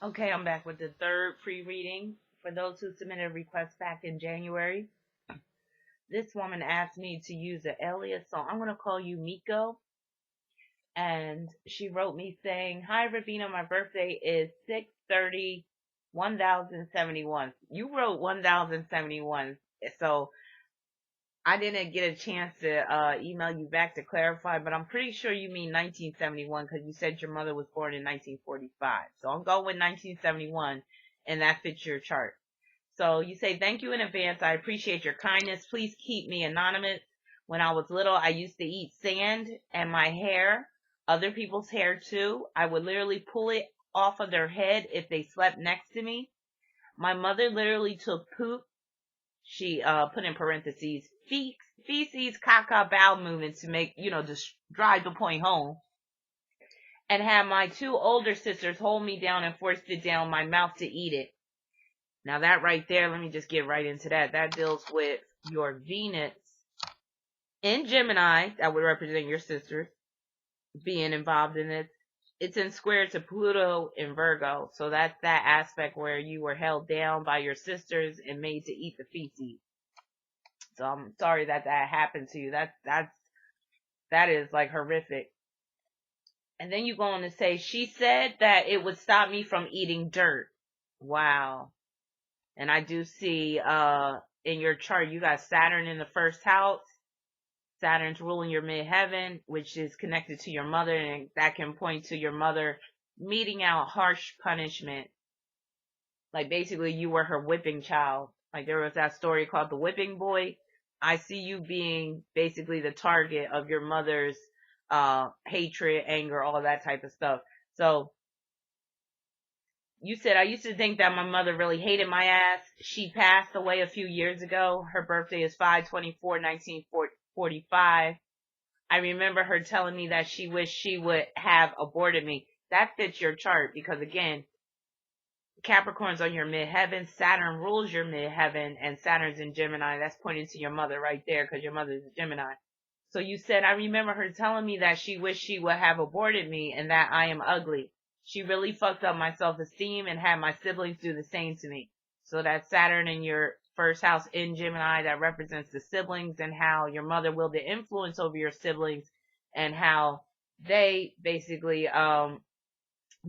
Okay, I'm back with the third pre-reading. For those who submitted requests back in January, this woman asked me to use an alias, so I'm going to call you Miko. And she wrote me saying, "Hi, Rabina, my birthday is 6/30, 1071." You wrote 1071, so I didn't get a chance to email you back to clarify, but I'm pretty sure you mean 1971 because you said your mother was born in 1945. So I'll go with 1971, and that fits your chart. So you say, "Thank you in advance. I appreciate your kindness. Please keep me anonymous. When I was little, I used to eat sand and my hair, other people's hair too. I would literally pull it off of their head if they slept next to me. My mother literally took poop. She put in parentheses, feces, caca, bowel movements to make, just drive the point home. And had my two older sisters hold me down and forced it down my mouth to eat it." Now that right there, let me just get right into that. That deals with your Venus in Gemini, that would represent your sisters being involved in it. It's in square to Pluto in Virgo. So that's that aspect where you were held down by your sisters and made to eat the feces. So I'm sorry that that happened to you. That is like horrific. And then you go on to say, "She said that it would stop me from eating dirt." Wow. And I do see in your chart you got Saturn in the first house. Saturn's ruling your midheaven, which is connected to your mother, and that can point to your mother meting out harsh punishment. Like basically you were her whipping child. Like there was that story called The Whipping Boy. I see you being basically the target of your mother's hatred, anger, all that type of stuff. So you said, "I used to think that my mother really hated my ass. She passed away a few years ago. Her birthday is 5/24/1945. I remember her telling me that she wished she would have aborted me." That fits your chart because again, Capricorn's on your midheaven, Saturn rules your midheaven, and Saturn's in Gemini. That's pointing to your mother right there because your mother's a Gemini. So you said, "I remember her telling me that she wished she would have aborted me and that I am ugly. She really fucked up my self-esteem and had my siblings do the same to me." So that's Saturn in your first house in Gemini that represents the siblings and how your mother willed the influence over your siblings and how they basically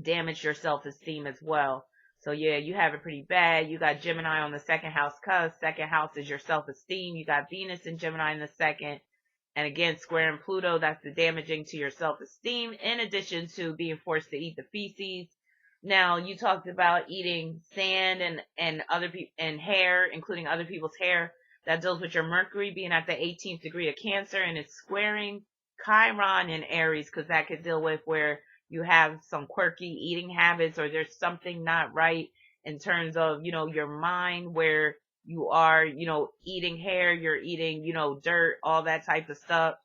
damage your self-esteem as well. So yeah, you have it pretty bad. You got Gemini on the second house cusp. Second house is your self-esteem. You got Venus and Gemini in the second. And again, square and Pluto, that's the damaging to your self-esteem, in addition to being forced to eat the feces. Now, you talked about eating sand and other people and hair, including other people's hair. That deals with your Mercury being at the 18th degree of Cancer, and it's squaring Chiron in Aries, because that could deal with where you have some quirky eating habits or there's something not right in terms of, your mind where you are, eating hair, you're eating, dirt, all that type of stuff.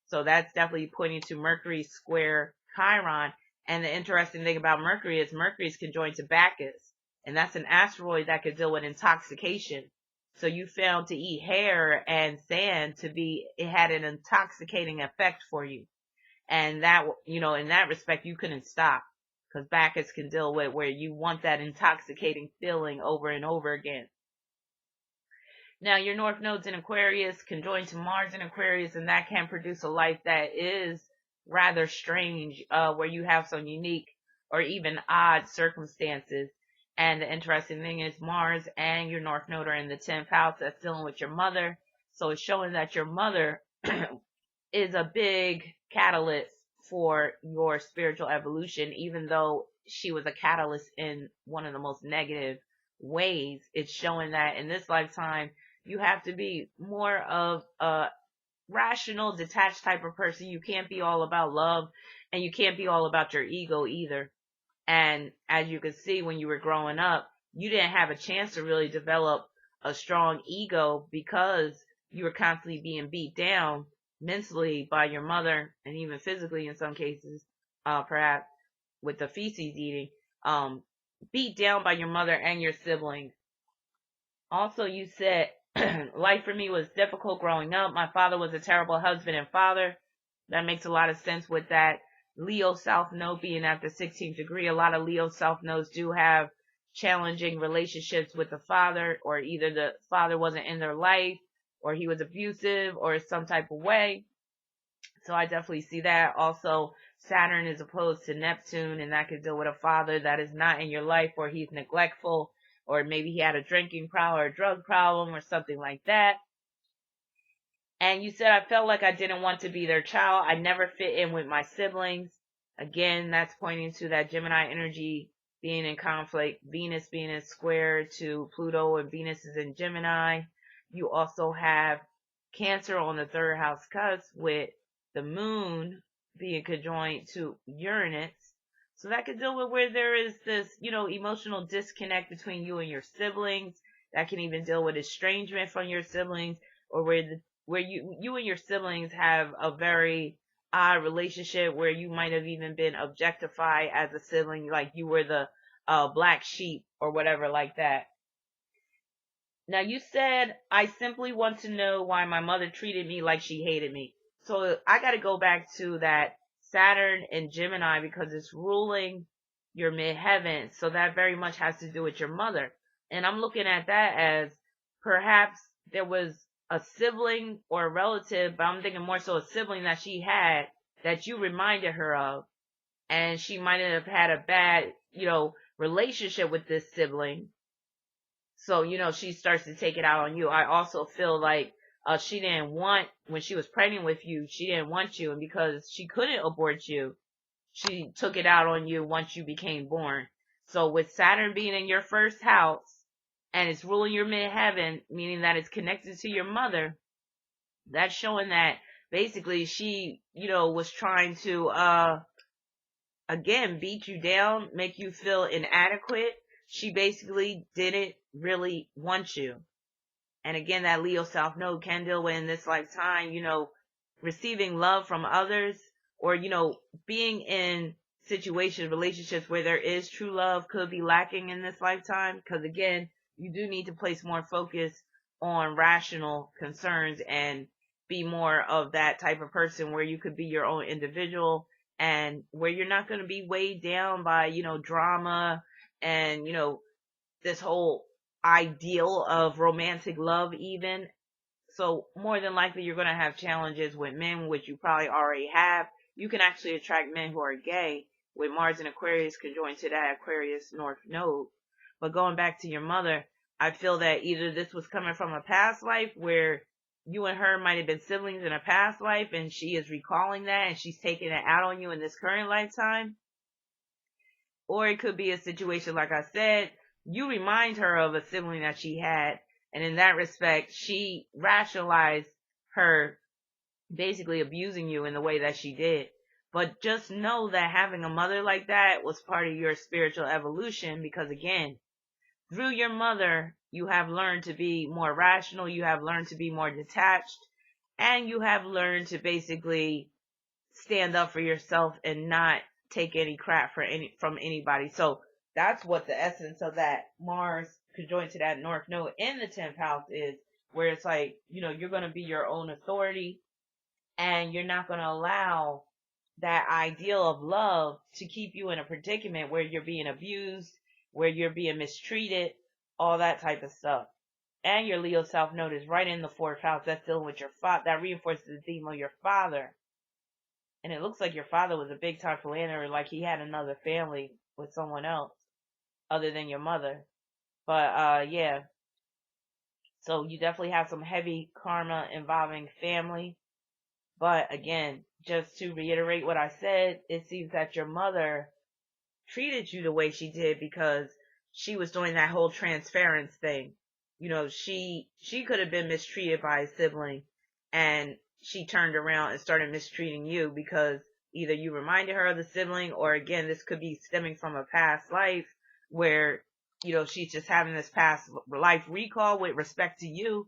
So that's definitely pointing to Mercury square Chiron. And the interesting thing about Mercury is Mercury is conjoined to Bacchus, and that's an asteroid that could deal with intoxication. So you found to eat hair and sand to be, it had an intoxicating effect for you. And that, in that respect, you couldn't stop because Bacchus can deal with where you want that intoxicating feeling over and over again. Now, your North Node's in Aquarius, conjoined to Mars in Aquarius, and that can produce a life that is rather strange, where you have some unique or even odd circumstances. And the interesting thing is Mars and your North Node are in the 10th house. That's dealing with your mother. So it's showing that your mother is a big catalyst for your spiritual evolution, even though she was a catalyst in one of the most negative ways. It's showing that in this lifetime, you have to be more of a rational, detached type of person. You can't be all about love, and you can't be all about your ego either. And as you can see, when you were growing up, you didn't have a chance to really develop a strong ego because you were constantly being beat down mentally by your mother and even physically in some cases, perhaps with the feces eating, beat down by your mother and your siblings. Also, you said, "Life for me was difficult growing up. My father was a terrible husband and father." That makes a lot of sense with that. Leo South Node being at the 16th degree, a lot of Leo South Nodes do have challenging relationships with the father, or either the father wasn't in their life, or he was abusive, or some type of way. So I definitely see that. Also, Saturn is opposed to Neptune, and that could deal with a father that is not in your life, or he's neglectful, or maybe he had a drinking problem or a drug problem or something like that. And you said I felt like I didn't want to be their child. I never fit in with my siblings. Again, that's pointing to that Gemini energy being in conflict. Venus being in square to Pluto, and Venus is in Gemini. You also have Cancer on the third house cusp with the moon being conjoined to Uranus. So that could deal with where there is this, emotional disconnect between you and your siblings. That can even deal with estrangement from your siblings, or where you and your siblings have a very odd relationship, where you might have even been objectified as a sibling, like you were the black sheep or whatever like that. Now, you said, I simply want to know why my mother treated me like she hated me. So I got to go back to that Saturn and Gemini, because it's ruling your midheaven. So that very much has to do with your mother. And I'm looking at that as perhaps there was a sibling or a relative, but I'm thinking more so a sibling that she had that you reminded her of. And she might have had a bad, relationship with this sibling, so, she starts to take it out on you. I also feel like she didn't want, when she was pregnant with you, she didn't want you. And because she couldn't abort you, she took it out on you once you became born. So with Saturn being in your first house and it's ruling your midheaven, meaning that it's connected to your mother, that's showing that basically she, was trying to, again, beat you down, make you feel inadequate. She basically didn't really want you. And again, that Leo South Node can deal with in this lifetime, receiving love from others, or, being in situations, relationships where there is true love could be lacking in this lifetime. Because again, you do need to place more focus on rational concerns and be more of that type of person where you could be your own individual, and where you're not going to be weighed down by, drama and, this whole ideal of romantic love even. So more than likely you're going to have challenges with men, which you probably already have. You can actually attract men who are gay with Mars and Aquarius conjoined to that Aquarius North Node. But going back to your mother, I feel that either this was coming from a past life where you and her might have been siblings in a past life, and she is recalling that and she's taking it out on you in this current lifetime. Or it could be a situation, like I said, you remind her of a sibling that she had, and in that respect, she rationalized her basically abusing you in the way that she did. But just know that having a mother like that was part of your spiritual evolution, because again, through your mother, you have learned to be more rational, you have learned to be more detached, and you have learned to basically stand up for yourself and not take any crap from anybody. So that's what the essence of that Mars conjoined to that North Node in the 10th house is, where it's like, you're going to be your own authority, and you're not going to allow that ideal of love to keep you in a predicament where you're being abused, where you're being mistreated, all that type of stuff. And your Leo South Node is right in the 4th house. That's dealing with your father. That reinforces the theme of your father. And it looks like your father was a big time philanderer, like he had another family with someone else other than your mother. But yeah. So you definitely have some heavy karma involving family. But again, just to reiterate what I said, it seems that your mother treated you the way she did because she was doing that whole transference thing. She could have been mistreated by a sibling, and she turned around and started mistreating you because either you reminded her of the sibling, or again, this could be stemming from a past life where, she's just having this past life recall with respect to you,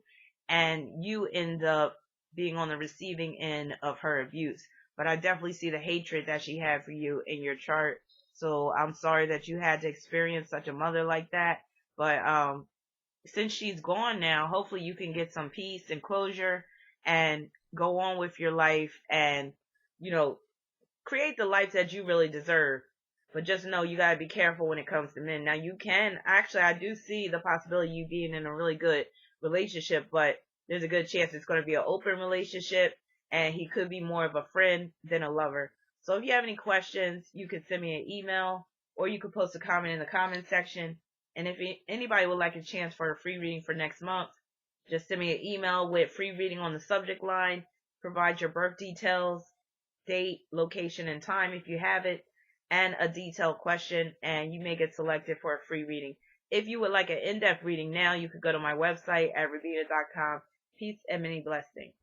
and you end up being on the receiving end of her abuse. But I definitely see the hatred that she had for you in your chart. So I'm sorry that you had to experience such a mother like that. But since she's gone now, hopefully you can get some peace and closure and go on with your life and, create the life that you really deserve. But just know you gotta be careful when it comes to men. Now you can actually, I do see the possibility of you being in a really good relationship, but there's a good chance it's going to be an open relationship, and he could be more of a friend than a lover. So if you have any questions, you can send me an email, or you could post a comment in the comment section. And if anybody would like a chance for a free reading for next month, just send me an email with free reading on the subject line. Provide your birth details, date, location, and time if you have it, and a detailed question, and you may get selected for a free reading. If you would like an in-depth reading now, you could go to my website at Rabina.com. Peace and many blessings.